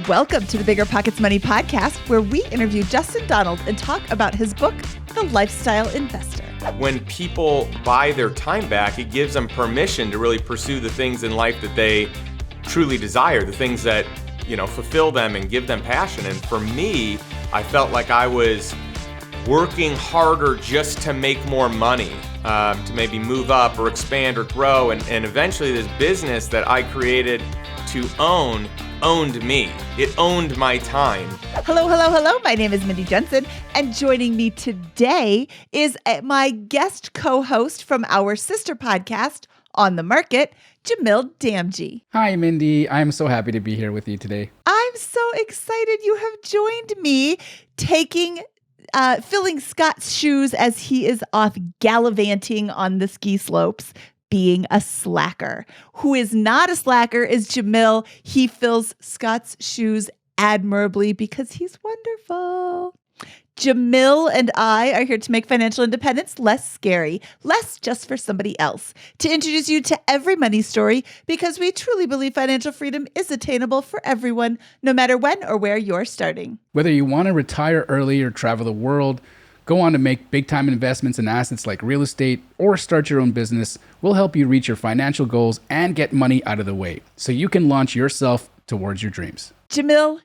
Welcome to the BiggerPockets Money Podcast, where we interview Justin Donald and talk about his book, The Lifestyle Investor. When people buy their time back, it gives them permission to really pursue the things in life that they truly desire, the things that, fulfill them and give them passion. And for me, I felt like I was working harder just to make more money, to maybe move up or expand or grow. And eventually this business that I created to owned me. It owned my time. Hello. My name is Mindy Jensen, and joining me today is my guest co-host from our sister podcast, On the Market, Jamil Damji. Hi, Mindy. I'm so happy to be here with you today. I'm so excited you have joined me, filling Scott's shoes as he is off gallivanting on the ski slopes, being a slacker. Who is not a slacker is Jamil. He fills Scott's shoes admirably because he's wonderful. Jamil and I are here to make financial independence less scary, less just for somebody else, to introduce you to every money story because we truly believe financial freedom is attainable for everyone, no matter when or where you're starting. Whether you want to retire early or travel the world, go on to make big-time investments in assets like real estate, or start your own business, we'll help you reach your financial goals and get money out of the way so you can launch yourself towards your dreams. Jamil,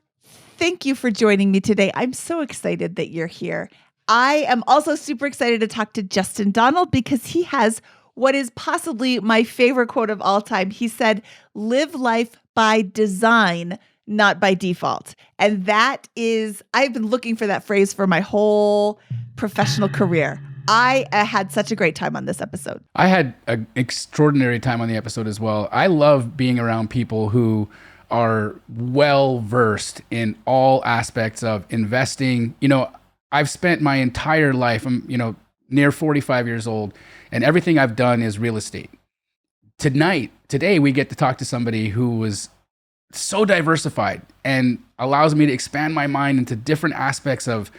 thank you for joining me today. I'm so excited that you're here. I am also super excited to talk to Justin Donald because he has what is possibly my favorite quote of all time. He said, "Live life by design, not by default." And that is, I've been looking for that phrase for my whole professional career. I had such a great time on this episode. I had an extraordinary time on the episode as well. I love being around people who are well-versed in all aspects of investing. I've spent my entire life, I'm, near 45 years old, and everything I've done is real estate. Today, we get to talk to somebody who was so diversified and allows me to expand my mind into different aspects of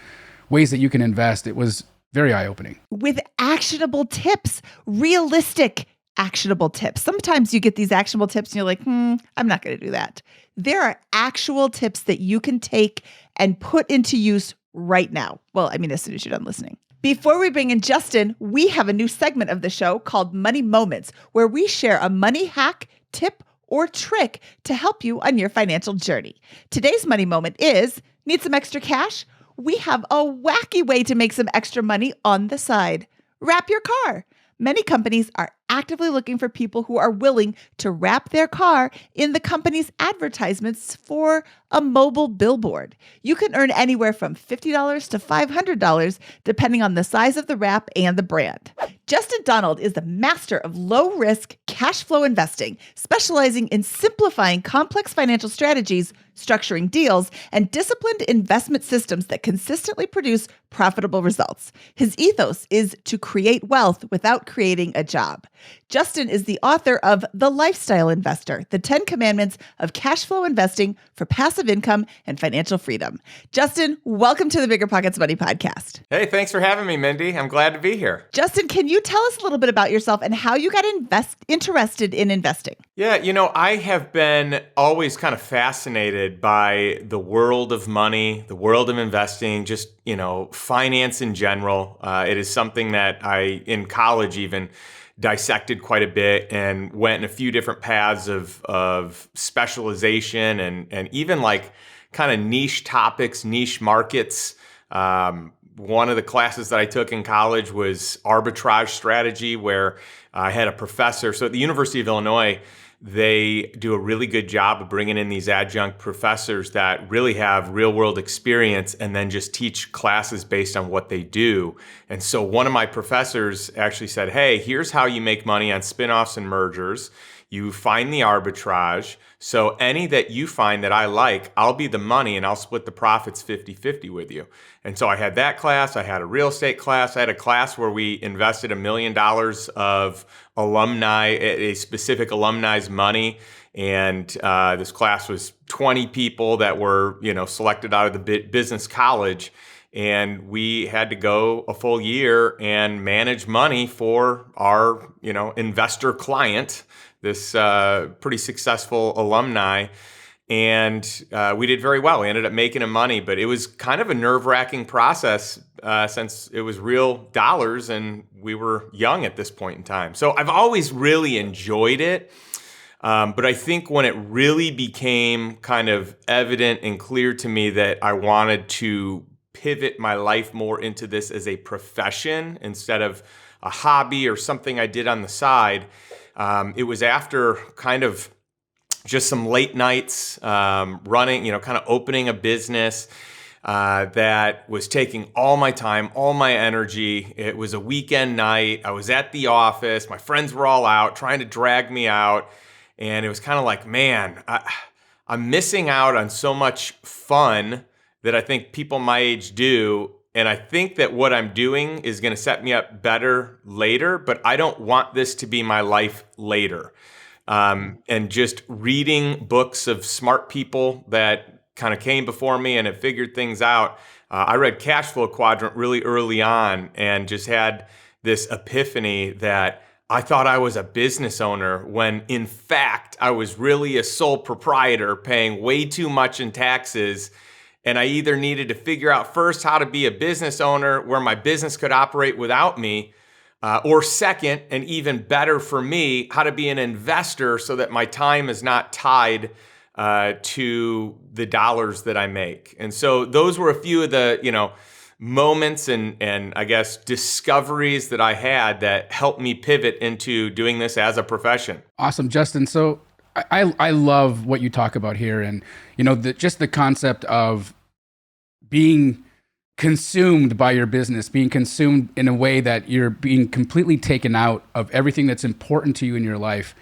ways that you can invest. It was very eye-opening. With actionable tips, realistic actionable tips. Sometimes you get these actionable tips and you're like, I'm not going to do that. There are actual tips that you can take and put into use right now. Well, as soon as you're done listening. Before we bring in Justin, we have a new segment of the show called Money Moments, where we share a money hack, tip, or trick to help you on your financial journey. Today's money moment is, need some extra cash? We have a wacky way to make some extra money on the side. Wrap your car. Many companies are actively looking for people who are willing to wrap their car in the company's advertisements for a mobile billboard. You can earn anywhere from $50 to $500, depending on the size of the wrap and the brand. Justin Donald is the master of low-risk cash flow investing, specializing in simplifying complex financial strategies, structuring deals, and disciplined investment systems that consistently produce profitable results. His ethos is to create wealth without creating a job. Justin is the author of The Lifestyle Investor, the 10 Commandments of Cash Flow Investing for Passive Income and Financial Freedom. Justin, welcome to the BiggerPockets Money Podcast. Hey, thanks for having me, Mindy. I'm glad to be here. Justin, can you tell us a little bit about yourself and how you got interested in investing? Yeah, I have been always kind of fascinated by the world of money, the world of investing, just, finance in general. It is something that I, in college even, dissected quite a bit and went in a few different paths of specialization and even like kind of niche topics, niche markets. One of the classes that I took in college was arbitrage strategy, where I had a professor. So at the University of Illinois, they do a really good job of bringing in these adjunct professors that really have real world experience and then just teach classes based on what they do. And so one of my professors actually said, hey, here's how you make money on spinoffs and mergers. You find the arbitrage. So any that you find that I like, I'll be the money and I'll split the profits 50-50 with you. And so I had that class. I had a real estate class. I had a class where we invested $1 million of alumni, a specific alumni's money. And this class was 20 people that were, selected out of the business college. And we had to go a full year and manage money for our, investor client, this pretty successful alumni. and we did very well. We ended up making him money, but it was kind of a nerve-wracking process since it was real dollars and we were young at this point in time. So I've always really enjoyed it. But I think when it really became kind of evident and clear to me that I wanted to pivot my life more into this as a profession instead of a hobby or something I did on the side, it was after kind of just some late nights running, kind of opening a business that was taking all my time, all my energy. It was a weekend night. I was at the office. My friends were all out trying to drag me out. And it was kind of like, man, I'm missing out on so much fun that I think people my age do. And I think that what I'm doing is going to set me up better later, but I don't want this to be my life later. And just reading books of smart people that kind of came before me and have figured things out. I read Cash Flow Quadrant really early on and just had this epiphany that I thought I was a business owner when in fact I was really a sole proprietor paying way too much in taxes. And I either needed to figure out first how to be a business owner where my business could operate without me, or second, and even better for me, how to be an investor so that my time is not tied to the dollars that I make. And so those were a few of the, moments and I guess discoveries that I had that helped me pivot into doing this as a profession. Awesome, Justin. So I love what you talk about here, and just the concept of being consumed by your business, being consumed in a way that you're being completely taken out of everything that's important to you in your life.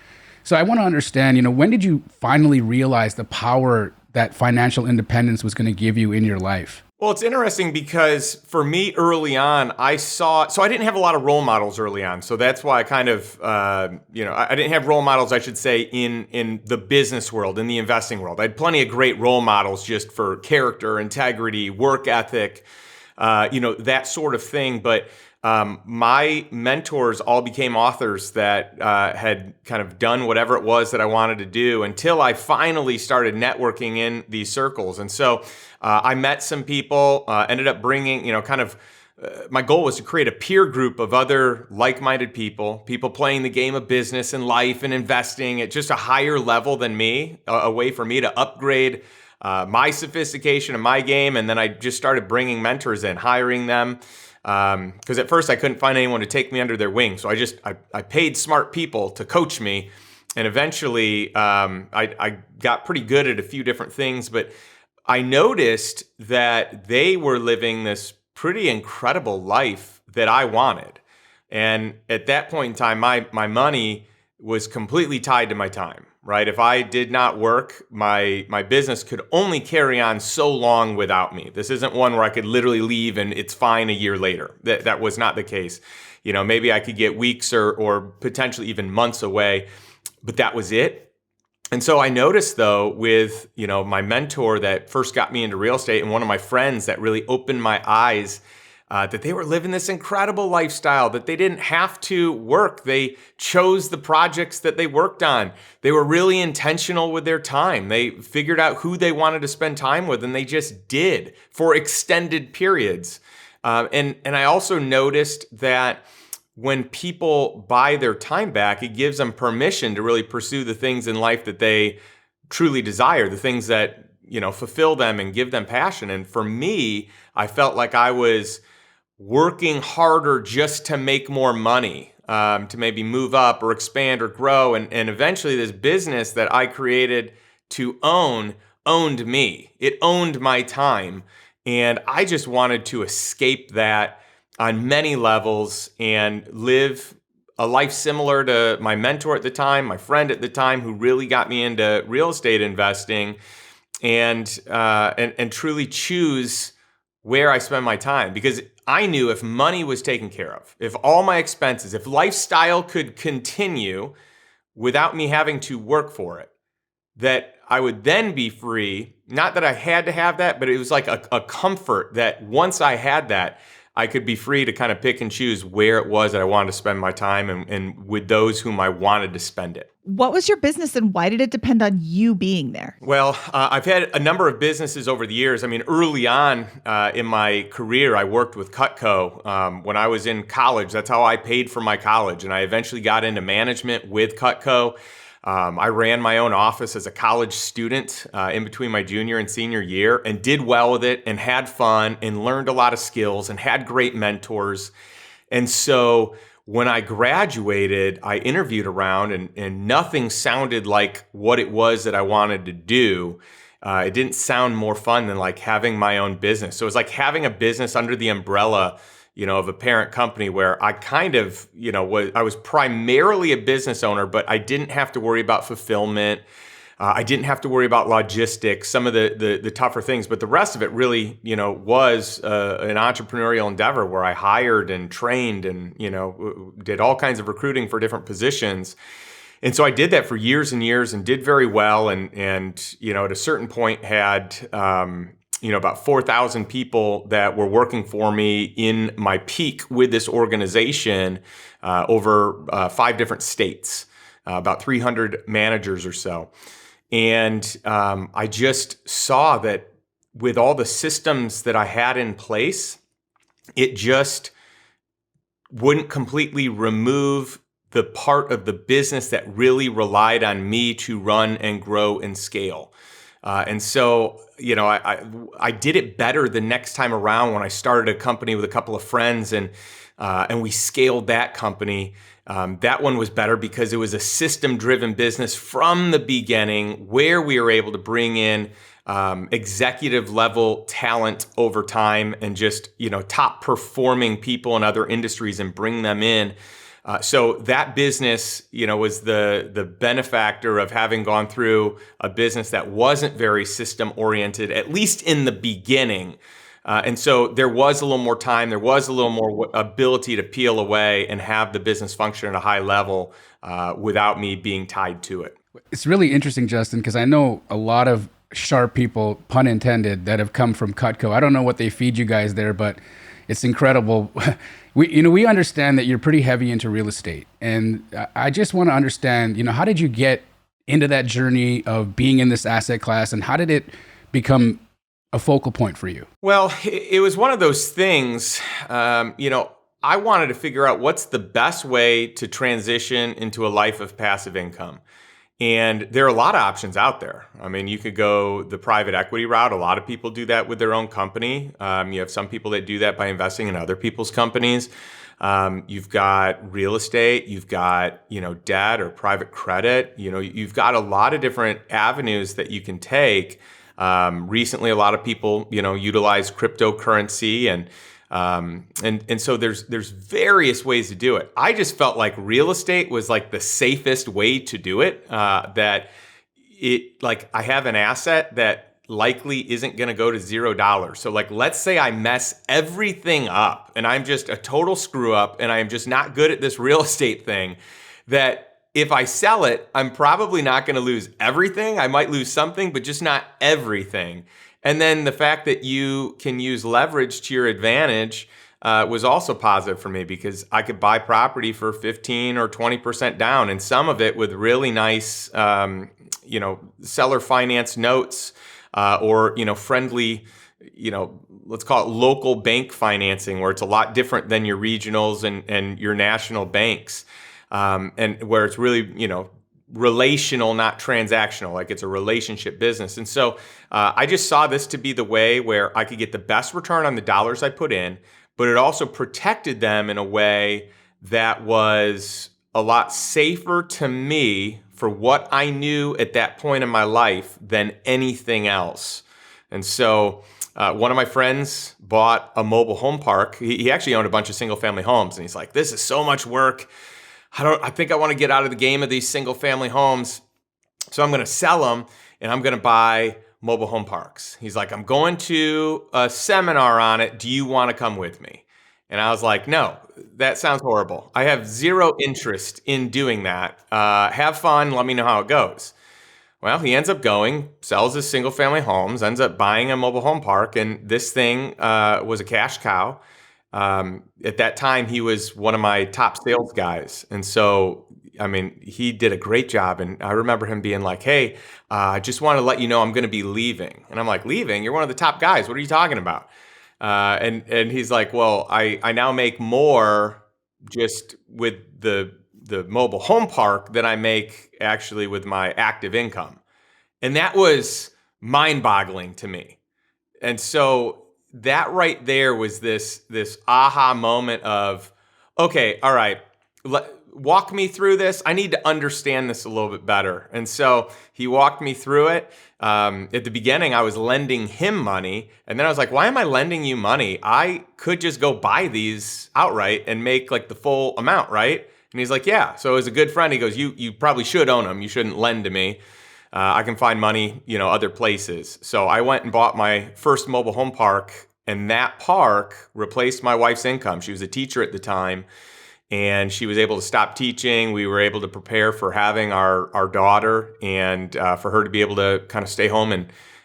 So I want to understand, when did you finally realize the power that financial independence was going to give you in your life? Well, it's interesting because for me early on, I didn't have a lot of role models early on. So that's why I kind of, I didn't have role models, I should say, in the business world, in the investing world. I had plenty of great role models just for character, integrity, work ethic, that sort of thing. But my mentors all became authors that had kind of done whatever it was that I wanted to do until I finally started networking in these circles. And so I met some people, ended up bringing, my goal was to create a peer group of other like-minded people playing the game of business and life and investing at just a higher level than me, a way for me to upgrade my sophistication and my game. And then I just started bringing mentors in, hiring them. Because at first I couldn't find anyone to take me under their wing. So I paid smart people to coach me. And eventually I got pretty good at a few different things. But I noticed that they were living this pretty incredible life that I wanted. And at that point in time, my money was completely tied to my time, right? If I did not work, my business could only carry on so long without me. This isn't one where I could literally leave and it's fine a year later. That was not the case. Maybe I could get weeks or potentially even months away, but that was it. And so I noticed though with, my mentor that first got me into real estate and one of my friends that really opened my eyes that they were living this incredible lifestyle, that they didn't have to work. They chose the projects that they worked on. They were really intentional with their time. They figured out who they wanted to spend time with, and they just did for extended periods. And I also noticed that when people buy their time back, it gives them permission to really pursue the things in life that they truly desire, the things that, fulfill them and give them passion. And for me, I felt like I was working harder just to make more money, to maybe move up or expand or grow. And eventually this business that I created to owned me. It owned my time. And I just wanted to escape that on many levels and live a life similar to my mentor at the time, my friend at the time, who really got me into real estate investing, and truly choose where I spend my time. Because I knew if money was taken care of, if all my expenses, if lifestyle could continue without me having to work for it, that I would then be free. Not that I had to have that, but it was like a comfort that once I had that, I could be free to kind of pick and choose where it was that I wanted to spend my time and with those whom I wanted to spend it. What was your business and why did it depend on you being there? Well, I've had a number of businesses over the years. I mean, early on in my career, I worked with Cutco. When I was in college, that's how I paid for my college. And I eventually got into management with Cutco. I ran my own office as a college student in between my junior and senior year and did well with it and had fun and learned a lot of skills and had great mentors. And so when I graduated, I interviewed around and nothing sounded like what it was that I wanted to do. It didn't sound more fun than like having my own business. So it was like having a business under the umbrella, of a parent company where I kind of, I was primarily a business owner, but I didn't have to worry about fulfillment. I didn't have to worry about logistics, some of the tougher things, but the rest of it really, was an entrepreneurial endeavor where I hired and trained and, did all kinds of recruiting for different positions. And so I did that for years and years and did very well. And at a certain point had, about 4,000 people that were working for me in my peak with this organization over 5 different states, about 300 managers or so. And I just saw that with all the systems that I had in place, it just wouldn't completely remove the part of the business that really relied on me to run and grow and scale. And so, I did it better the next time around when I started a company with a couple of friends and we scaled that company. That one was better because it was a system-driven business from the beginning where we were able to bring in executive level talent over time and just, top performing people in other industries and bring them in. So that business, was the benefactor of having gone through a business that wasn't very system oriented, at least in the beginning. And so there was a little more time, there was a little more ability to peel away and have the business function at a high level without me being tied to it. It's really interesting, Justin, because I know a lot of sharp people, pun intended, that have come from Cutco. I don't know what they feed you guys there, but it's incredible. We understand that you're pretty heavy into real estate. And I just want to understand, how did you get into that journey of being in this asset class and how did it become a focal point for you? Well, it was one of those things, I wanted to figure out what's the best way to transition into a life of passive income. And there are a lot of options out there. I mean, you could go the private equity route. A lot of people do that with their own company. You have some people that do that by investing in other people's companies. You've got real estate, you've got, debt or private credit. You've got a lot of different avenues that you can take. Recently, a lot of people, utilize cryptocurrency and so there's various ways to do it. I just felt like real estate was like the safest way to do it. That it like I have an asset that likely isn't going to go to $0. So like, let's say I mess everything up and I'm just a total screw up and I am just not good at this real estate thing, that if I sell it, I'm probably not going to lose everything. I might lose something, but just not everything. And then the fact that you can use leverage to your advantage was also positive for me because I could buy property for 15 or 20% down, and some of it with really nice, seller finance notes or friendly, let's call it local bank financing, where it's a lot different than your regionals and your national banks, and where it's really, relational, not transactional, like it's a relationship business. And so I just saw this to be the way where I could get the best return on the dollars I put in, but it also protected them in a way that was a lot safer to me for what I knew at that point in my life than anything else. And so one of my friends bought a mobile home park. He actually owned a bunch of single family homes, and he's like, this is so much work. I think I want to get out of the game of these single family homes. So I'm going to sell them and I'm going to buy mobile home parks. He's like, I'm going to a seminar on it. Do you want to come with me? And I was like, no, that sounds horrible. I have zero interest in doing that. Have fun. Let me know how it goes. Well, he ends up going, sells his single family homes, ends up buying a mobile home park. And this thing was a cash cow. At that time, he was one of my top sales guys. And so, I mean, he did a great job. And I remember him being like, hey, I just want to let you know I'm going to be leaving. And I'm like, leaving? You're one of the top guys. What are you talking about? And he's like, well, I now make more just with the mobile home park than I make actually with my active income. And that was mind-boggling to me. And so that right there was this aha moment of, okay, all right, walk me through this. I need to understand this a little bit better. And so he walked me through it. At the beginning, I was lending him money, and then I was like, why am I lending you money? I could just go buy these outright and make like the full amount, right? And he's like, yeah. So as a good friend, he goes, you probably should own them. You shouldn't lend to me. I can find money, other places. So I went and bought my first mobile home park, and that park replaced my wife's income. She was a teacher at the time, and she was able to stop teaching. We were able to prepare for having our daughter, and for her to be able to kind of stay home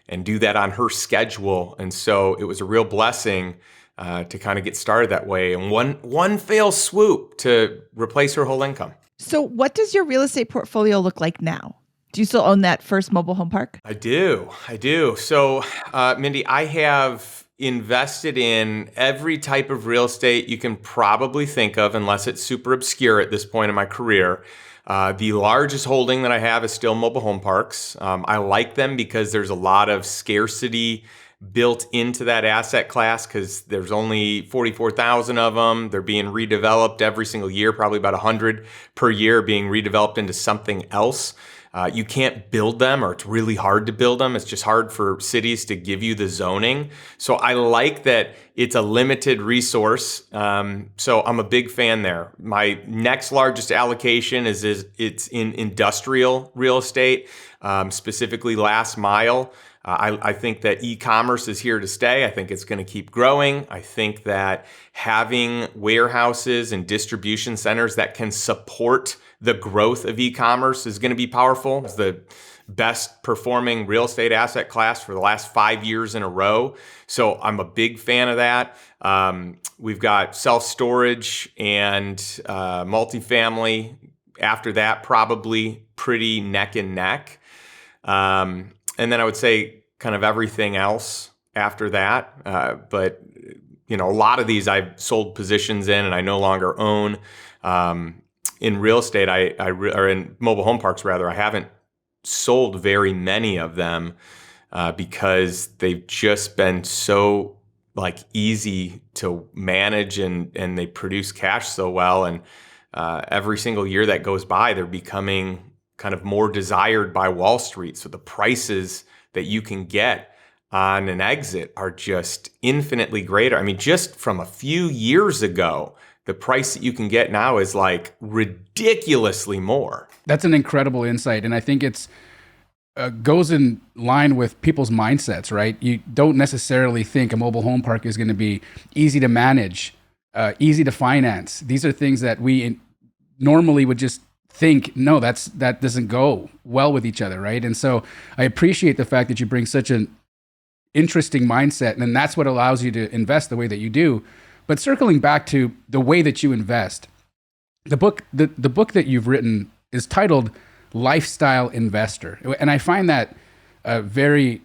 and do that on her schedule. And so it was a real blessing to kind of get started that way. And one fell swoop to replace her whole income. So what does your real estate portfolio look like now? Do you still own that first mobile home park? I do. So, Mindy, I have invested in every type of real estate you can probably think of, unless it's super obscure at this point in my career. The largest holding that I have is still mobile home parks. I like them because there's a lot of scarcity built into that asset class because there's only 44,000 of them. They're being redeveloped every single year, probably about 100 per year being redeveloped into something else. You can't build them, or it's really hard to build them. It's just hard for cities to give you the zoning. So I like that it's a limited resource. So I'm a big fan there. My next largest allocation is it's in industrial real estate, specifically last mile. I think that e-commerce is here to stay. I think it's going to keep growing. I think that having warehouses and distribution centers that can support the growth of e-commerce is going to be powerful. It's the best performing real estate asset class for the last 5 years in a row. So I'm a big fan of that. We've got self-storage and multifamily. After that, probably pretty neck and neck. And then I would say kind of everything else after that. But a lot of these I've sold positions in and I no longer own. In real estate, or in mobile home parks rather, I haven't sold very many of them because they've just been so easy to manage and they produce cash so well. And every single year that goes by, they're becoming kind of more desired by Wall Street. So the prices that you can get on an exit are just infinitely greater. I mean, just from a few years ago, the price that you can get now is ridiculously more. That's an incredible insight. And I think it's goes in line with people's mindsets, right? You don't necessarily think a mobile home park is going to be easy to manage, easy to finance. These are things that we normally would just think, no, that doesn't go well with each other, right? And so I appreciate the fact that you bring such an interesting mindset, and that's what allows you to invest the way that you do. But circling back to the way that you invest, the book that you've written is titled Lifestyle Investor. And I find that a very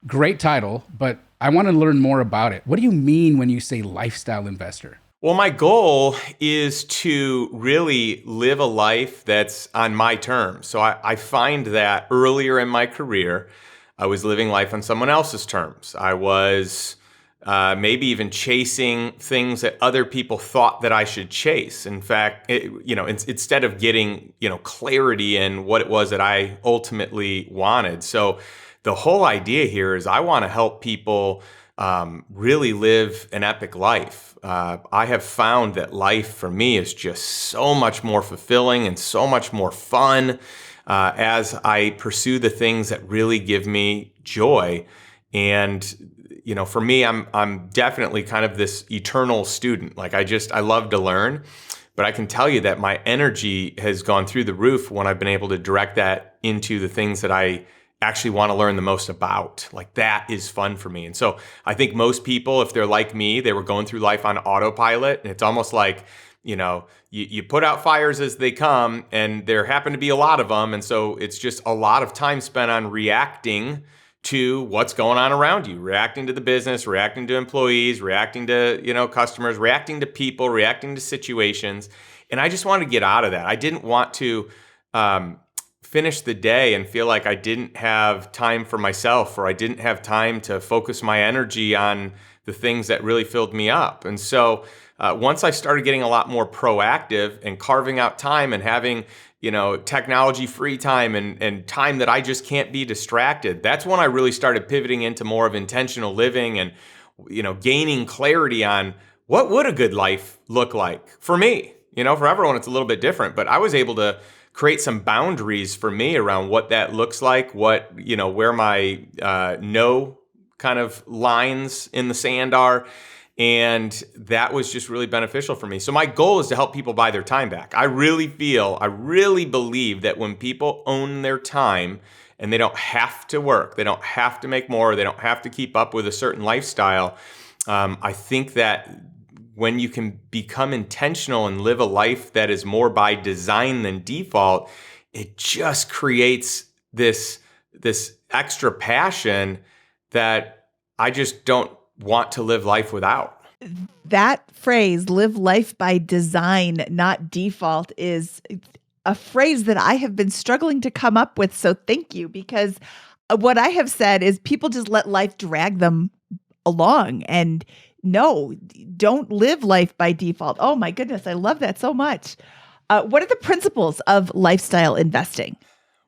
great title, but I want to learn more about it. What do you mean when you say lifestyle investor? Well, my goal is to really live a life that's on my terms. So I find that earlier in my career, I was living life on someone else's terms. I was maybe even chasing things that other people thought that I should chase. In fact, instead of getting, clarity in what it was that I ultimately wanted. So the whole idea here is I want to help people really live an epic life. I have found that life for me is just so much more fulfilling and so much more fun as I pursue the things that really give me joy. And for me, I'm definitely kind of this eternal student. I love to learn, but I can tell you that my energy has gone through the roof when I've been able to direct that into the things that I actually want to learn the most about. Like that is fun for me. And so I think most people, if they're like me, they were going through life on autopilot. And it's almost like, you put out fires as they come, and there happen to be a lot of them. And so it's just a lot of time spent on reacting to what's going on around you, reacting to the business, reacting to employees, reacting to, customers, reacting to people, reacting to situations. And I just wanted to get out of that. I didn't want to finish the day and feel like I didn't have time for myself, or I didn't have time to focus my energy on the things that really filled me up. And so once I started getting a lot more proactive and carving out time and having, technology free time and time that I just can't be distracted, that's when I really started pivoting into more of intentional living and, gaining clarity on what would a good life look like for me. For everyone, it's a little bit different, but I was able to create some boundaries for me around what that looks like, where my no kind of lines in the sand are. And that was just really beneficial for me. So my goal is to help people buy their time back. I really believe that when people own their time and they don't have to work, they don't have to make more, they don't have to keep up with a certain lifestyle, I think that when you can become intentional and live a life that is more by design than default, it just creates this extra passion that I just don't want to live life without. That phrase, live life by design, not default, is a phrase that I have been struggling to come up with. So thank you, because what I have said is people just let life drag them along. And no, don't live life by default. Oh my goodness, I love that so much. What are the principles of lifestyle investing?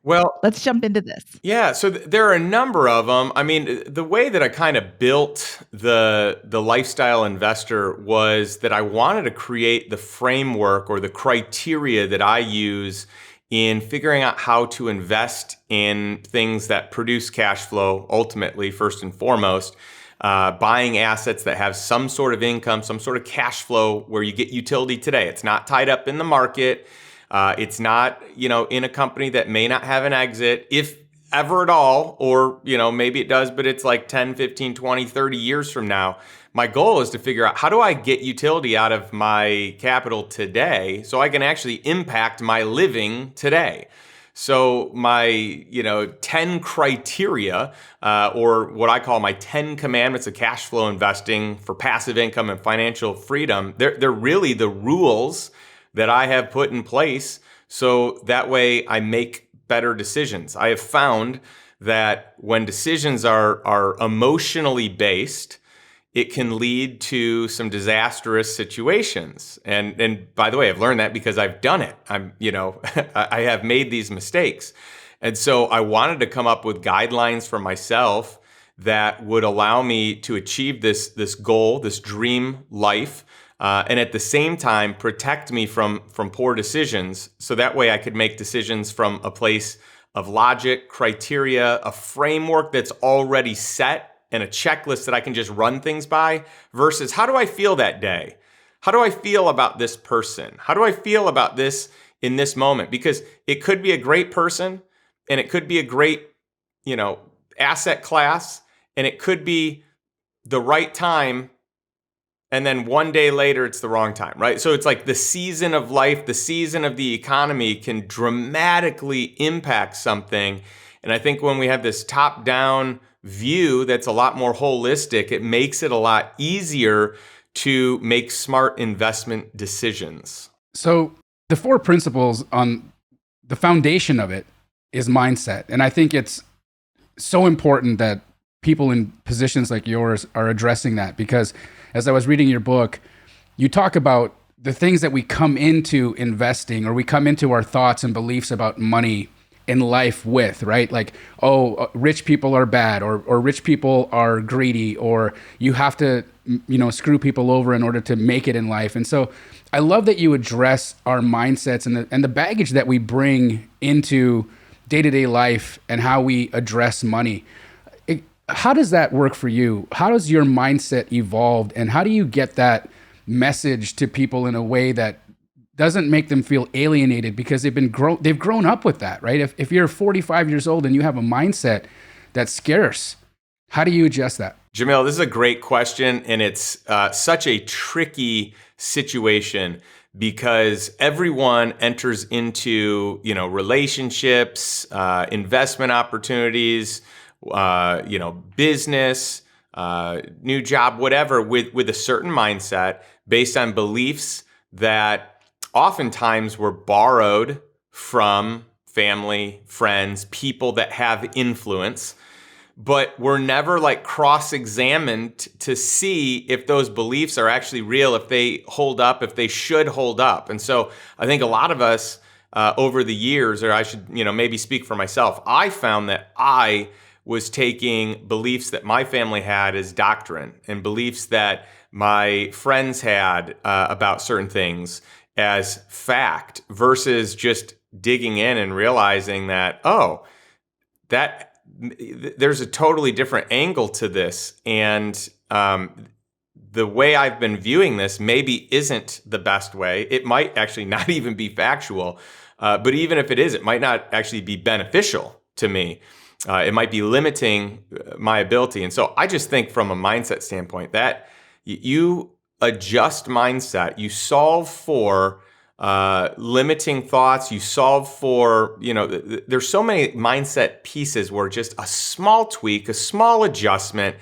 Well, Let's jump into this. yeah, so there are a number of them. I mean, the way that I kind of built the lifestyle investor was that I wanted to create the framework or the criteria that I use in figuring out how to invest in things that produce cash flow, ultimately, first and foremost. Buying assets that have some sort of income, some sort of cash flow where you get utility today. It's not tied up in the market. It's not, in a company that may not have an exit, if ever at all, or, maybe it does, but it's like 10, 15, 20, 30 years from now. My goal is to figure out how do I get utility out of my capital today so I can actually impact my living today. So my, 10 criteria, or what I call my 10 commandments of cash flow investing for passive income and financial freedom, they're really the rules that I have put in place so that way I make better decisions. I have found that when decisions are emotionally based, it can lead to some disastrous situations. And by the way, I've learned that because I've done it. I have made these mistakes. And so I wanted to come up with guidelines for myself that would allow me to achieve this goal, this dream life, and at the same time protect me from poor decisions. So that way I could make decisions from a place of logic, criteria, a framework that's already set, and a checklist that I can just run things by, versus how do I feel that day? How do I feel about this person? How do I feel about this in this moment? Because it could be a great person, and it could be a great, asset class, and it could be the right time, and then one day later it's the wrong time, right? So it's like the season of life, the season of the economy can dramatically impact something. And I think when we have this top-down view that's a lot more holistic, it makes it a lot easier to make smart investment decisions. So the 4 principles, on the foundation of it is mindset. And I think it's so important that people in positions like yours are addressing that, because as I was reading your book, you talk about the things that we come into investing, or we come into our thoughts and beliefs about money in life with, right? Like, rich people are bad, or rich people are greedy, or you have to, screw people over in order to make it in life. And so I love that you address our mindsets and the baggage that we bring into day-to-day life and how we address money. How does that work for you? How does your mindset evolve, and how do you get that message to people in a way that doesn't make them feel alienated because they've grown up with that, right? If you're 45 years old and you have a mindset that's scarce, how do you adjust that? Jamil, this is a great question, and it's such a tricky situation because everyone enters into, relationships, investment opportunities, business, new job, whatever, with a certain mindset based on beliefs that oftentimes were borrowed from family, friends, people that have influence, but we're never like cross-examined to see if those beliefs are actually real, if they hold up, if they should hold up. And so I think a lot of us over the years, or I should, maybe speak for myself, I found that I was taking beliefs that my family had as doctrine and beliefs that my friends had about certain things as fact versus just digging in and realizing that, that there's a totally different angle to this. And the way I've been viewing this maybe isn't the best way. It might actually not even be factual. But even if it is, it might not actually be beneficial to me. It might be limiting my ability. And so I just think from a mindset standpoint that you adjust mindset, you solve for limiting thoughts, you solve for, there's so many mindset pieces where just a small tweak, a small adjustment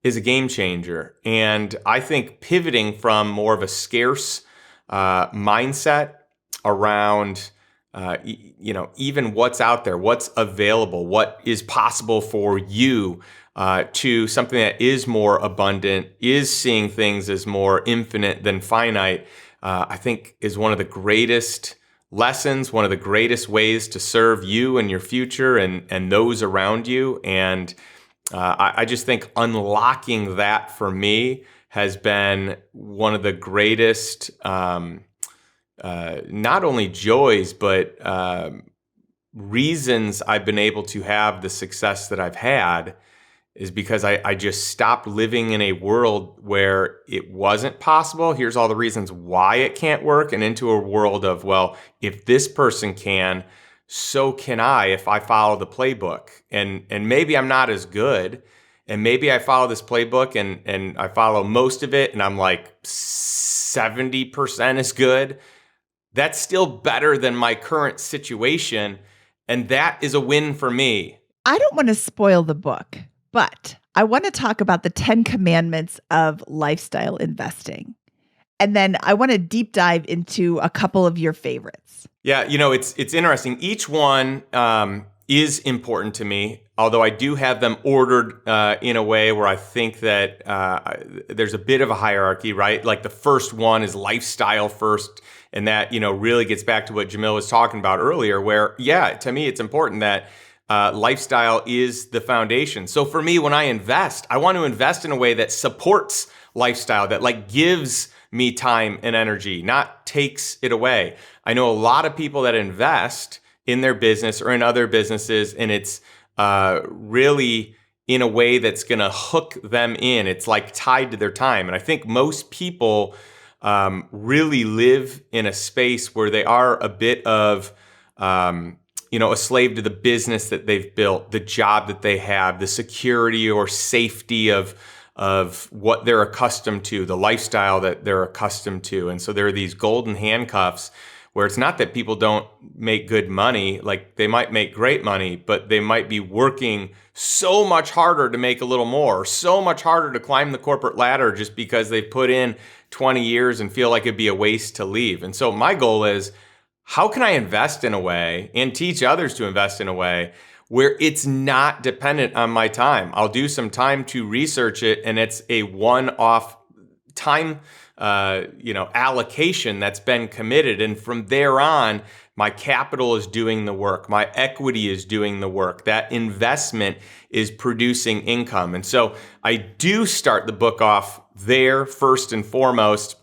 is a game changer. And I think pivoting from more of a scarce mindset around even what's out there, what's available, what is possible for you, to something that is more abundant, is seeing things as more infinite than finite, I think is one of the greatest lessons, one of the greatest ways to serve you and your future and those around you. And I just think unlocking that for me has been one of the greatest not only joys, but reasons I've been able to have the success that I've had is because I just stopped living in a world where it wasn't possible. Here's all the reasons why it can't work, and into a world of, well, if this person can, so can I if I follow the playbook. And maybe I'm not as good, and maybe I follow this playbook and I follow most of it, and I'm like 70% as good. That's still better than my current situation. And that is a win for me. I don't want to spoil the book, but I want to talk about the 10 commandments of lifestyle investing. And then I want to deep dive into a couple of your favorites. Yeah, it's interesting. Each one is important to me, although I do have them ordered in a way where I think that there's a bit of a hierarchy, right? Like the first one is lifestyle first. And that, really gets back to what Jamil was talking about earlier, where, to me, it's important that lifestyle is the foundation. So for me, when I invest, I want to invest in a way that supports lifestyle, that like gives me time and energy, not takes it away. I know a lot of people that invest in their business or in other businesses, and it's really in a way that's going to hook them in. It's like tied to their time. And I think most people really live in a space where they are a bit of, a slave to the business that they've built, the job that they have, the security or safety of what they're accustomed to, the lifestyle that they're accustomed to. And so there are these golden handcuffs where it's not that people don't make good money, like they might make great money, but they might be working so much harder to make a little more, so much harder to climb the corporate ladder just because they put in 20 years and feel like it'd be a waste to leave. And so my goal is, how can I invest in a way and teach others to invest in a way where it's not dependent on my time? I'll do some time to research it, and it's a one-off time allocation that's been committed. And from there on, my capital is doing the work. My equity is doing the work. That investment is producing income. And so I do start the book off there first and foremost,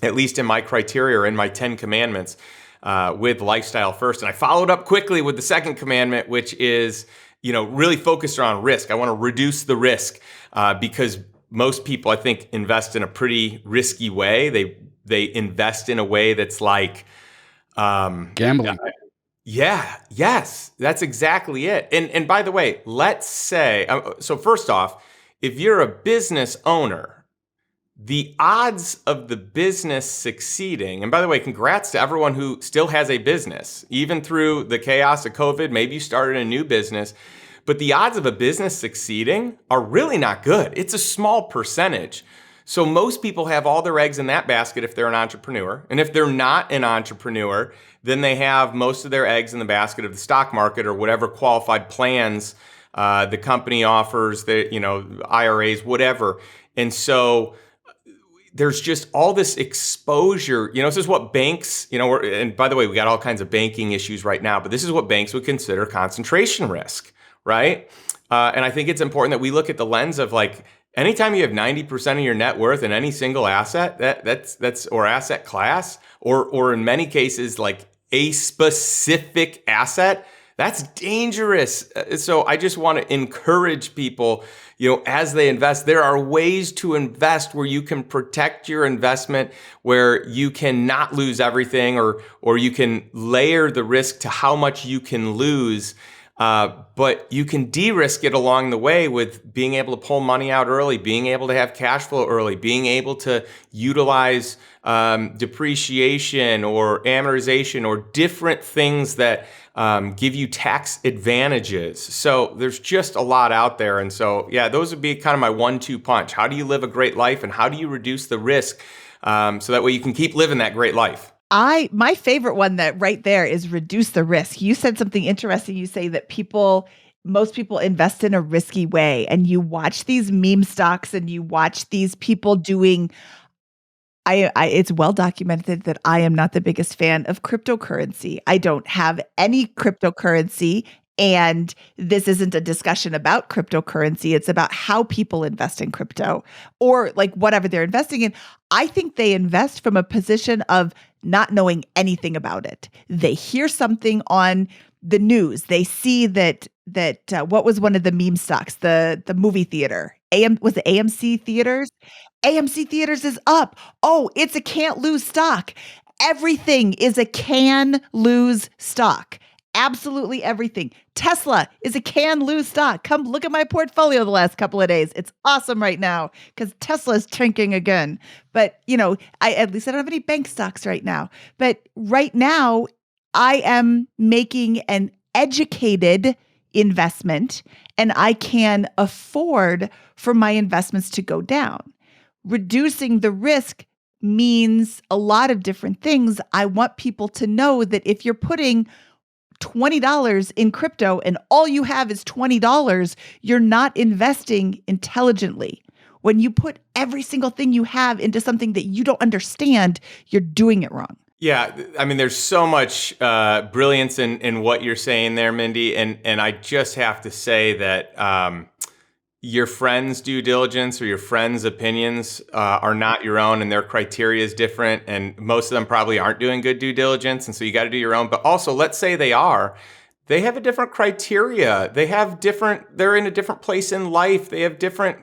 at least in my criteria or in my 10 commandments, with lifestyle first. And I followed up quickly with the second commandment, which is, really focused around risk. I want to reduce the risk because most people, I think, invest in a pretty risky way. They they invest in a way that's like, Gambling. yeah, yes, that's exactly it. And by the way, let's say, so first off, if you're a business owner, the odds of the business succeeding, and by the way, congrats to everyone who still has a business, even through the chaos of COVID, maybe you started a new business, but the odds of a business succeeding are really not good. It's a small percentage. So most people have all their eggs in that basket if they're an entrepreneur. And if they're not an entrepreneur, then they have most of their eggs in the basket of the stock market or whatever qualified plans the company offers, IRAs, whatever. And so there's just all this exposure. This is what banks, and by the way, we got all kinds of banking issues right now, but this is what banks would consider concentration risk, right? And I think it's important that we look at the lens of like, anytime you have 90% of your net worth in any single asset, that's or asset class, or in many cases, like a specific asset, that's dangerous. So I just want to encourage people, as they invest, there are ways to invest where you can protect your investment, where you can not lose everything, or you can layer the risk to how much you can lose. But you can de-risk it along the way with being able to pull money out early, being able to have cash flow early, being able to utilize depreciation or amortization or different things that give you tax advantages. So there's just a lot out there. And so, yeah, those would be kind of my 1-2 punch. How do you live a great life, and how do you reduce the risk so that way you can keep living that great life? My favorite one that right there is reduce the risk. You said something interesting. You say that most people invest in a risky way, and you watch these meme stocks and you watch these people doing. It's well documented that I am not the biggest fan of cryptocurrency. I don't have any cryptocurrency. And this isn't a discussion about cryptocurrency. It's about how people invest in crypto, or like whatever they're investing in. I think they invest from a position of not knowing anything about it. They hear something on the news. They see that what was one of the meme stocks, the movie theater. Was it AMC Theaters? AMC Theaters is up. Oh, it's a can't lose stock. Everything is a can lose stock. Absolutely everything. Tesla is a can lose stock. Come look at my portfolio the last couple of days. It's awesome right now because Tesla is shrinking again. But, at least I don't have any bank stocks right now. But right now, I am making an educated investment, and I can afford for my investments to go down. Reducing the risk means a lot of different things. I want people to know that if you're putting $20 in crypto and all you have is $20, you're not investing intelligently. When you put every single thing you have into something that you don't understand, you're doing it wrong. Yeah, I mean, there's so much brilliance in what you're saying there, Mindy, and I just have to say that your friends' due diligence or your friends' opinions are not your own, and their criteria is different, and most of them probably aren't doing good due diligence, and so you got to do your own. But also, let's say they are. They have a different criteria. They're in a different place in life. They have different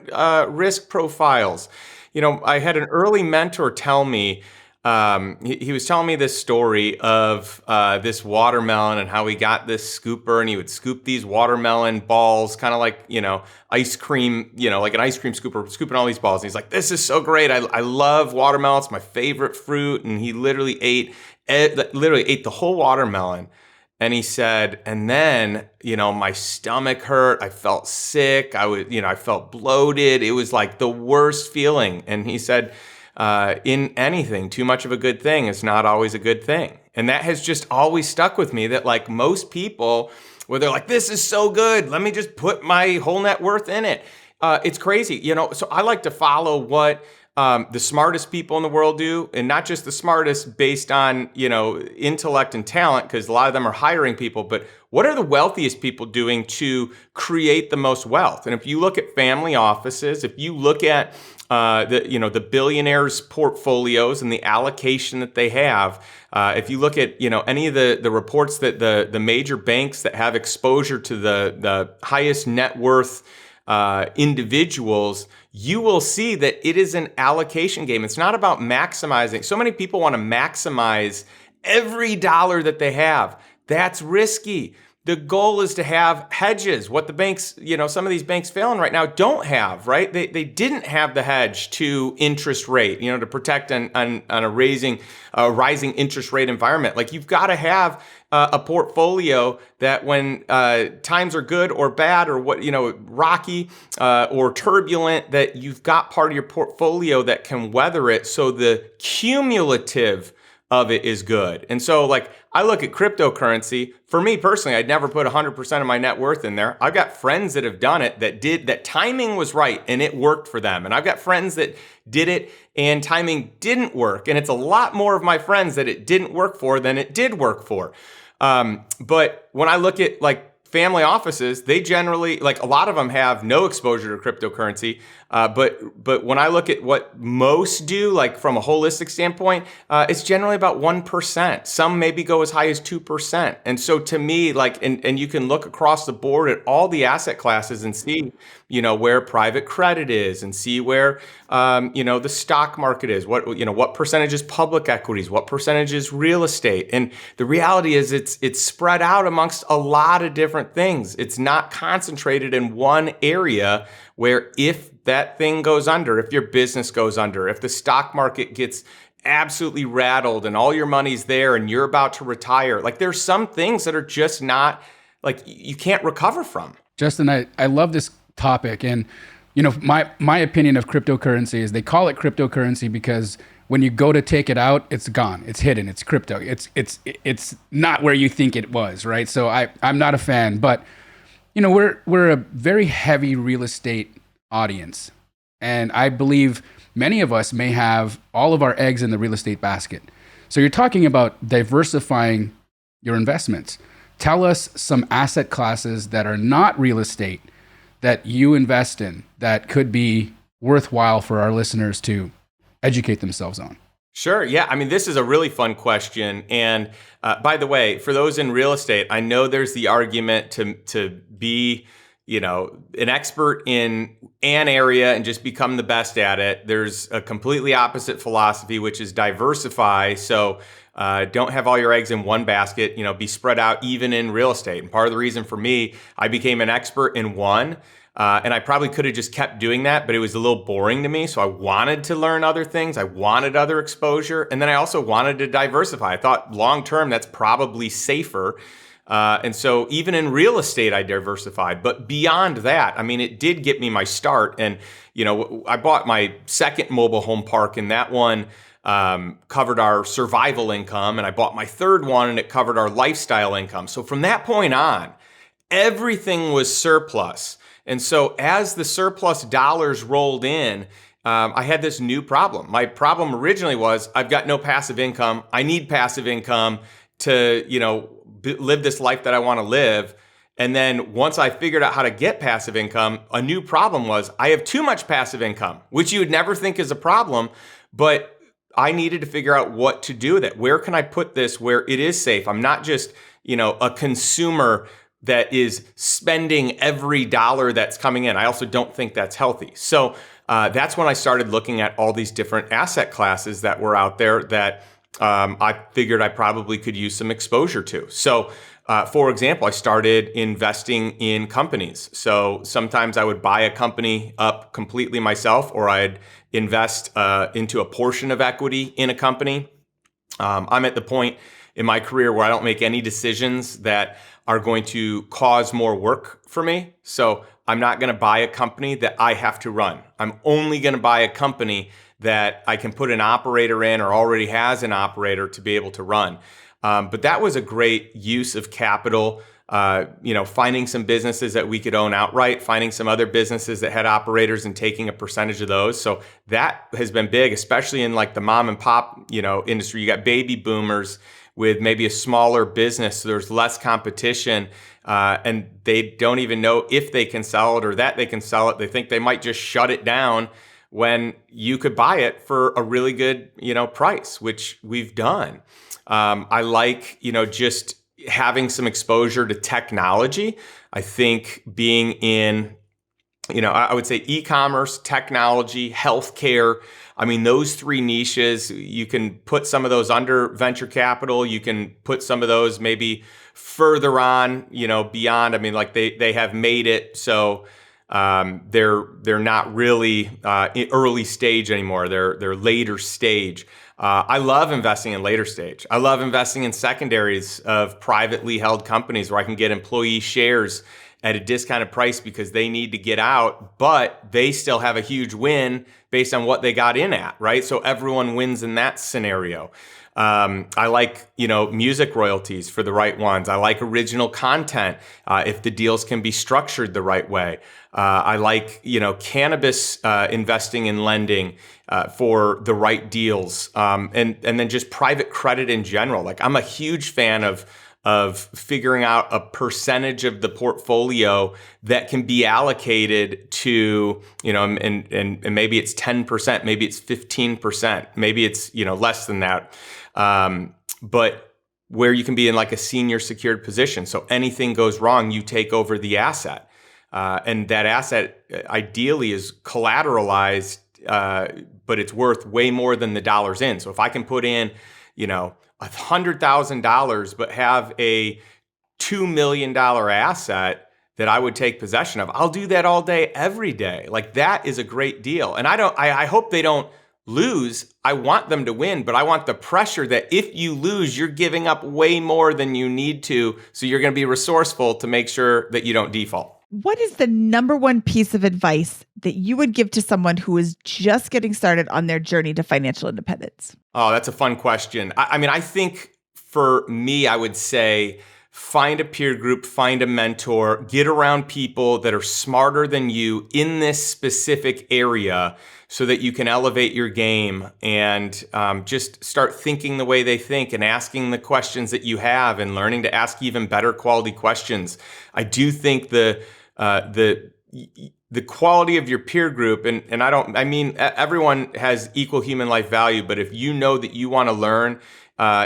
risk profiles. I had an early mentor tell me, he was telling me this story of this watermelon and how he got this scooper, and he would scoop these watermelon balls, kind of like, ice cream, like an ice cream scooper, scooping all these balls. And he's like, this is so great. I love watermelon. It's my favorite fruit. And he literally ate the whole watermelon. And he said, and then, my stomach hurt. I felt sick. I felt bloated. It was like the worst feeling. And he said, in anything, too much of a good thing is not always a good thing. And that has just always stuck with me, that like most people, where they're like, this is so good, let me just put my whole net worth in it. It's crazy, so I like to follow what the smartest people in the world do, and not just the smartest based on, intellect and talent, because a lot of them are hiring people, but what are the wealthiest people doing to create the most wealth? And if you look at family offices, if you look at the billionaires' portfolios and the allocation that they have, if you look at any of the reports that the major banks that have exposure to the highest net worth individuals, you will see that it is an allocation game. It's not about maximizing. So many people want to maximize every dollar that they have. That's risky. The goal is to have hedges. What the banks, some of these banks failing right now don't have, right? They didn't have the hedge to interest rate, to protect on a rising interest rate environment. Like, you've got to have a portfolio that when times are good or bad or rocky or turbulent, that you've got part of your portfolio that can weather it. So the cumulative of it is good. And so, like, I look at cryptocurrency. For me personally, I'd never put 100% of my net worth in there. I've got friends that have done it that timing was right and it worked for them. And I've got friends that did it and timing didn't work. And it's a lot more of my friends that it didn't work for than it did work for. But when I look at, like, family offices, they generally, like, a lot of them have no exposure to cryptocurrency. But when I look at what most do, like from a holistic standpoint, it's generally about 1%. Some maybe go as high as 2%. And so to me, like, and you can look across the board at all the asset classes and see, where private credit is, and see where, the stock market is, what percentage is public equities, what percentage is real estate. And the reality is it's spread out amongst a lot of different things. It's not concentrated in one area where, if that thing goes under, if your business goes under, if the stock market gets absolutely rattled and all your money's there and you're about to retire, like, there's some things that are just not, like, you can't recover from. Justin, I love this topic. And, my opinion of cryptocurrency is they call it cryptocurrency because when you go to take it out, it's gone. It's hidden. It's crypto. It's not where you think it was, right? So I'm not a fan, but we're a very heavy real estate audience. And I believe many of us may have all of our eggs in the real estate basket. So you're talking about diversifying your investments. Tell us some asset classes that are not real estate that you invest in that could be worthwhile for our listeners to educate themselves on. Sure. Yeah. I mean, this is a really fun question. And by the way, for those in real estate, I know there's the argument to be, an expert in an area and just become the best at it. There's a completely opposite philosophy, which is diversify. So don't have all your eggs in one basket, be spread out even in real estate. And part of the reason for me, I became an expert in one. And I probably could have just kept doing that, but it was a little boring to me. So I wanted to learn other things. I wanted other exposure. And then I also wanted to diversify. I thought long term, that's probably safer. And so even in real estate, I diversified. But beyond that, I mean, it did get me my start. And, I bought my second mobile home park, and that one covered our survival income. And I bought my third one, and it covered our lifestyle income. So from that point on, everything was surplus. And so as the surplus dollars rolled in, I had this new problem. My problem originally was, I've got no passive income. I need passive income to, live this life that I want to live. And then once I figured out how to get passive income, a new problem was, I have too much passive income, which you would never think is a problem, but I needed to figure out what to do with it. Where can I put this where it is safe? I'm not just, a consumer that is spending every dollar that's coming in. I also don't think that's healthy. So that's when I started looking at all these different asset classes that were out there that I figured I probably could use some exposure to. So for example, I started investing in companies. So sometimes I would buy a company up completely myself, or I'd invest into a portion of equity in a company. I'm at the point in my career where I don't make any decisions that are going to cause more work for me. So I'm not going to buy a company that I have to run. I'm only going to buy a company that I can put an operator in, or already has an operator to be able to run. But that was a great use of capital. Finding some businesses that we could own outright, finding some other businesses that had operators and taking a percentage of those. So that has been big, especially in like the mom and pop, industry. You got baby boomers with maybe a smaller business, so there's less competition, and they don't even know if they can sell it or that they can sell it. They think they might just shut it down when you could buy it for a really good, price, which we've done. I like, just having some exposure to technology. I think being in I would say e-commerce, technology, healthcare. I mean, those three niches, you can put some of those under venture capital. You can put some of those maybe further on, beyond. I mean, like they have made it so they're not really early stage anymore. They're later stage. I love investing in later stage. I love investing in secondaries of privately held companies where I can get employee shares at a discounted price because they need to get out, but they still have a huge win based on what they got in at, right? So everyone wins in that scenario. I like, music royalties for the right ones. I like original content if the deals can be structured the right way. I like, cannabis investing and lending for the right deals, and then just private credit in general. Like I'm a huge fan of figuring out a percentage of the portfolio that can be allocated to, and maybe it's 10%, maybe it's 15%, maybe it's, less than that. But where you can be in like a senior secured position. So anything goes wrong, you take over the asset. And that asset ideally is collateralized, but it's worth way more than the dollars in. So if I can put in, $100,000, but have a $2 million asset that I would take possession of, I'll do that all day, every day. Like that is a great deal. And I hope they don't lose. I want them to win, but I want the pressure that if you lose, you're giving up way more than you need to. So you're going to be resourceful to make sure that you don't default. What is the number one piece of advice that you would give to someone who is just getting started on their journey to financial independence? Oh, that's a fun question. I mean, I think for me, I would say find a peer group, find a mentor, get around people that are smarter than you in this specific area so that you can elevate your game and just start thinking the way they think and asking the questions that you have and learning to ask even better quality questions. I do think the quality of your peer group, and I mean, everyone has equal human life value, but if you know that you want to learn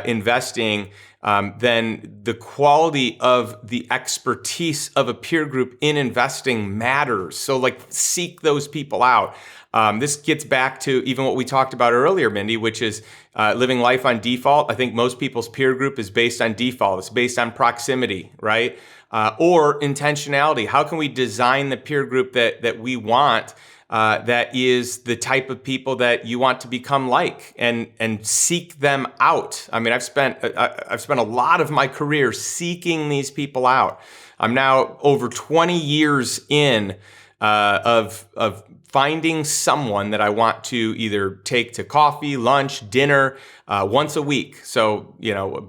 investing, then the quality of the expertise of a peer group in investing matters. So like seek those people out. This gets back to even what we talked about earlier, Mindy, which is living life on default. I think most people's peer group is based on default. It's based on proximity, right? Or intentionality. How can we design the peer group that we want that is the type of people that you want to become like, and seek them out? I mean, I've spent a lot of my career seeking these people out. I'm now over 20 years in of finding someone that I want to either take to coffee, lunch, dinner once a week. So,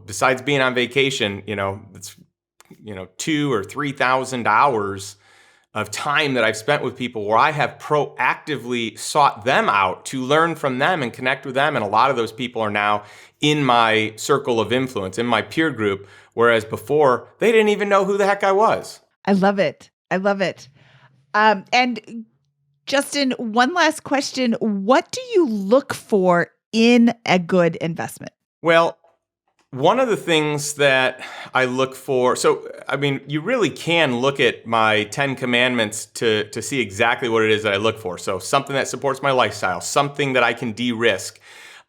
besides being on vacation, it's 2,000 or 3,000 hours of time that I've spent with people where I have proactively sought them out to learn from them and connect with them. And a lot of those people are now in my circle of influence, in my peer group, whereas before they didn't even know who the heck I was. I love it. I love it. And Justin, one last question. What do you look for in a good investment? Well, one of the things that I look for, so, I mean, you really can look at my 10 commandments to see exactly what it is that I look for. So something that supports my lifestyle, something that I can de-risk.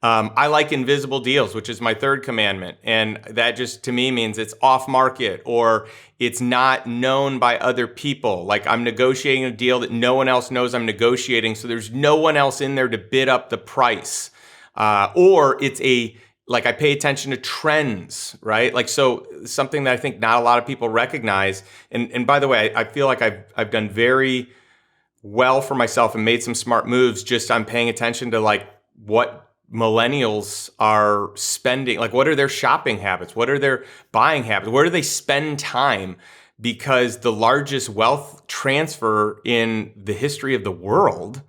I like invisible deals, which is my third commandment. And that just to me means it's off market or it's not known by other people. Like I'm negotiating a deal that no one else knows I'm negotiating. So there's no one else in there to bid up the price. Or it's like I pay attention to trends, right? Like, so something that I think not a lot of people recognize. And by the way, I feel like I've done very well for myself and made some smart moves just on paying attention to like what millennials are spending, like what are their shopping habits? What are their buying habits? Where do they spend time? Because the largest wealth transfer in the history of the world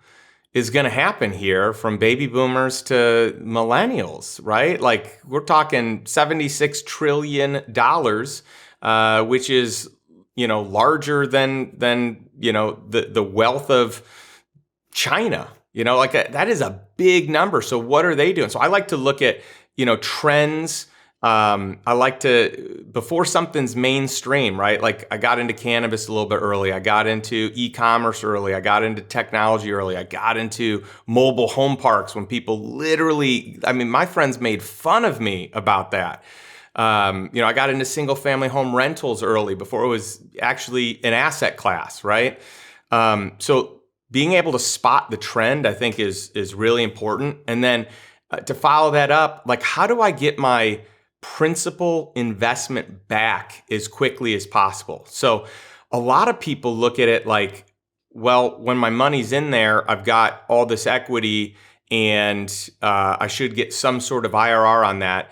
is going to happen here from baby boomers to millennials, right? Like we're talking $76 trillion, which is, larger than the wealth of China. That is a big number. So what are they doing? So I like to look at, trends, I like to, before something's mainstream, right? Like I got into cannabis a little bit early. I got into e-commerce early. I got into technology early. I got into mobile home parks when people literally, I mean, my friends made fun of me about that. I got into single family home rentals early before it was actually an asset class, right? So being able to spot the trend, I think is really important. And then to follow that up, like how do I get my principal investment back as quickly as possible? So a lot of people look at it like, well, when my money's in there, I've got all this equity and I should get some sort of IRR on that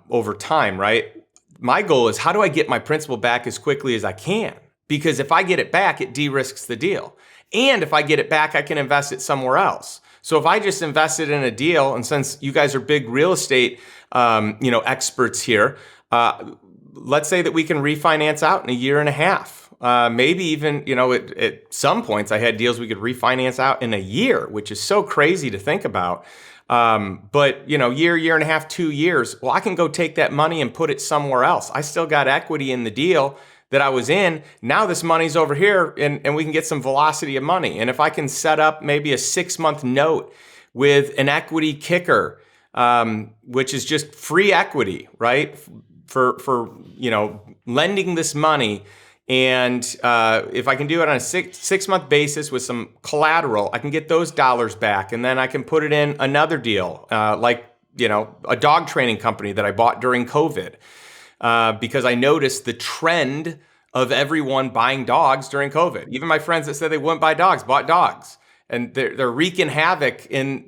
over time, right? My goal is how do I get my principal back as quickly as I can? Because if I get it back, it de-risks the deal. And if I get it back, I can invest it somewhere else. So if I just invested in a deal, and since you guys are big real estate, experts here, let's say that we can refinance out in a year and a half. Maybe even, at some points I had deals we could refinance out in a year, which is so crazy to think about. But year and a half, 2 years, well, I can go take that money and put it somewhere else. I still got equity in the deal that I was in. Now this money's over here and we can get some velocity of money. And if I can set up maybe a 6-month note with an equity kicker, which is just free equity, right? For lending this money. And if I can do it on a six-month basis with some collateral, I can get those dollars back. And then I can put it in another deal, like a dog training company that I bought during COVID. Because I noticed the trend of everyone buying dogs during COVID. Even my friends that said they wouldn't buy dogs, bought dogs. And they're wreaking havoc in,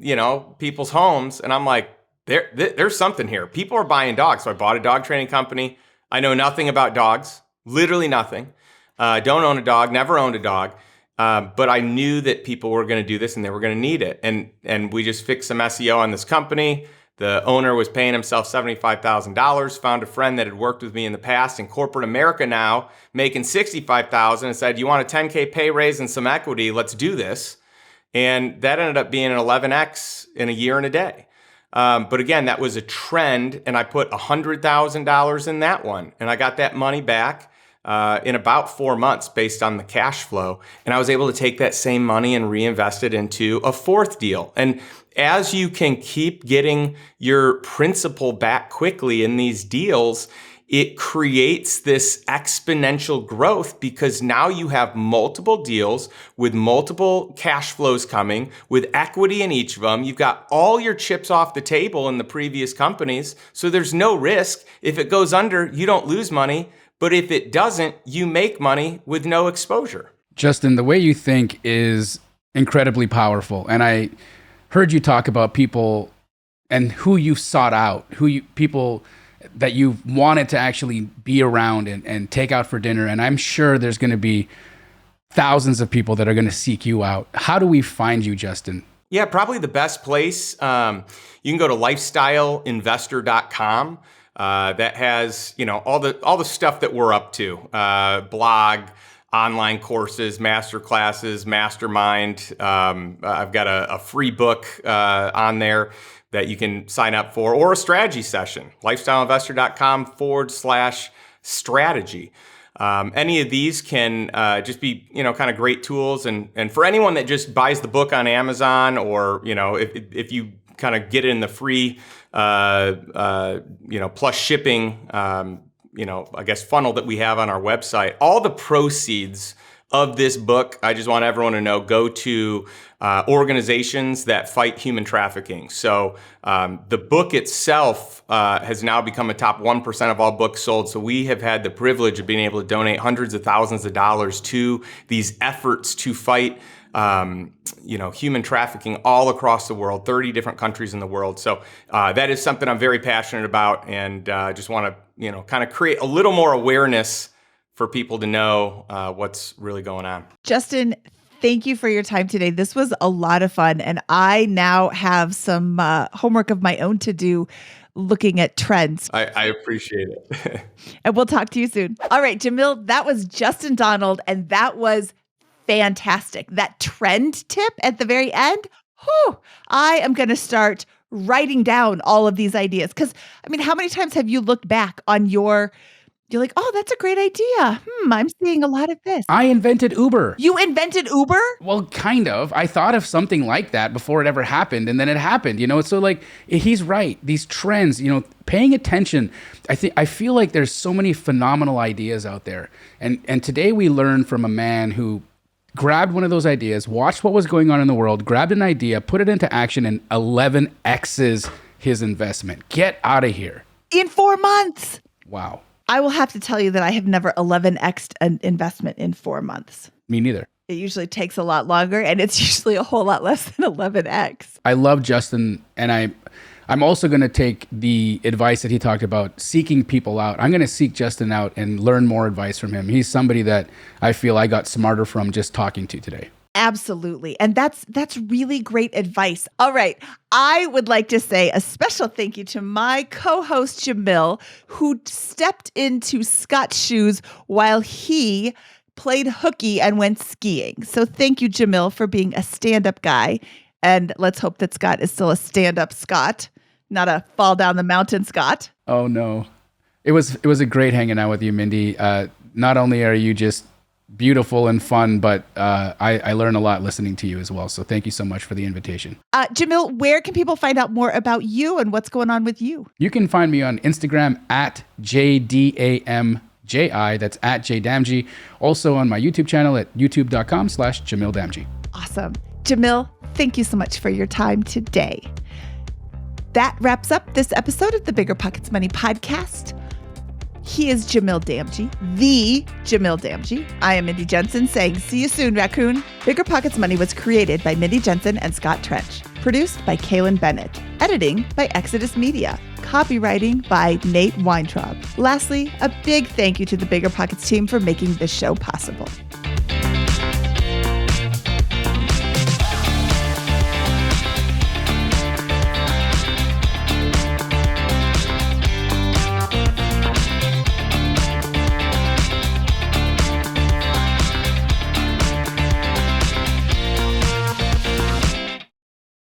people's homes. And I'm like, there's something here. People are buying dogs. So I bought a dog training company. I know nothing about dogs, literally nothing. Don't own a dog, never owned a dog. But I knew that people were going to do this and they were going to need it. And we just fixed some SEO on this company. The owner was paying himself $75,000, found a friend that had worked with me in the past in corporate America now, making $65,000 and said, you want a 10K pay raise and some equity? Let's do this. And that ended up being an 11X in a year and a day. But again, that was a trend and I put $100,000 in that one and I got that money back in about 4 months based on the cash flow. And I was able to take that same money and reinvest it into a fourth deal. And as you can keep getting your principal back quickly in these deals, it creates this exponential growth because now you have multiple deals with multiple cash flows coming with equity in each of them. You've got all your chips off the table in the previous companies. So there's no risk. If it goes under, you don't lose money. But if it doesn't, you make money with no exposure. Justin, the way you think is incredibly powerful. And I heard you talk about people and who you sought out, people that you wanted to actually be around and take out for dinner. And I'm sure there's going to be thousands of people that are going to seek you out. How do we find you, Justin? Yeah, probably the best place. You can go to lifestyleinvestor.com. That has, all the stuff that we're up to, blog, online courses, master classes, mastermind. I've got a free book on there that you can sign up for, or a strategy session, lifestyleinvestor.com/strategy. Any of these can just be, kind of great tools. And for anyone that just buys the book on Amazon, or, if you kind of get it in the free, plus shipping, I guess funnel that we have on our website, all the proceeds of this book, I just want everyone to know, go to organizations that fight human trafficking. So the book itself has now become a top 1% of all books sold. So we have had the privilege of being able to donate hundreds of thousands of dollars to these efforts to fight human trafficking all across the world, 30 different countries in the world. So that is something I'm very passionate about, and just want to, kind of create a little more awareness for people to know what's really going on. Justin, thank you for your time today. This was a lot of fun, and I now have some homework of my own to do looking at trends. I appreciate it. And we'll talk to you soon. All right, Jamil, that was Justin Donald, and that was fantastic. That trend tip at the very end, I am going to start writing down all of these ideas. Because, I mean, how many times have you looked back on you're like, oh, that's a great idea. I'm seeing a lot of this. I invented Uber. You invented Uber? Well, kind of. I thought of something like that before it ever happened, and then it happened. So like he's right. These trends, paying attention. I feel like there's so many phenomenal ideas out there, and today we learned from a man who grabbed one of those ideas, watched what was going on in the world, grabbed an idea, put it into action, and 11x's his investment. Get out of here. In 4 months. Wow. I will have to tell you that I have never 11x'd an investment in 4 months. Me neither. It usually takes a lot longer, and it's usually a whole lot less than 11x. I love Justin, and I'm also going to take the advice that he talked about, seeking people out. I'm going to seek Justin out and learn more advice from him. He's somebody that I feel I got smarter from just talking to today. Absolutely. And that's really great advice. All right. I would like to say a special thank you to my co-host, Jamil, who stepped into Scott's shoes while he played hooky and went skiing. So thank you, Jamil, for being a stand-up guy. And let's hope that Scott is still a stand-up Scott, not a fall down the mountain Scott. Oh, no. It was a great hanging out with you, Mindy. Not only are you just beautiful and fun, but I learn a lot listening to you as well. So thank you so much for the invitation. Jamil, where can people find out more about you and what's going on with you? You can find me on Instagram at JDAMJI. That's at JDamji. Also on my YouTube channel at youtube.com/Jamil Damji. Awesome. Jamil, thank you so much for your time today. That wraps up this episode of the BiggerPockets Money Podcast. He is Jamil Damji, the Jamil Damji. I am Mindy Jensen saying, see you soon, raccoon. BiggerPockets Money was created by Mindy Jensen and Scott Trench. Produced by Kaylin Bennett. Editing by Exodus Media. Copywriting by Nate Weintraub. Lastly, a big thank you to the BiggerPockets team for making this show possible.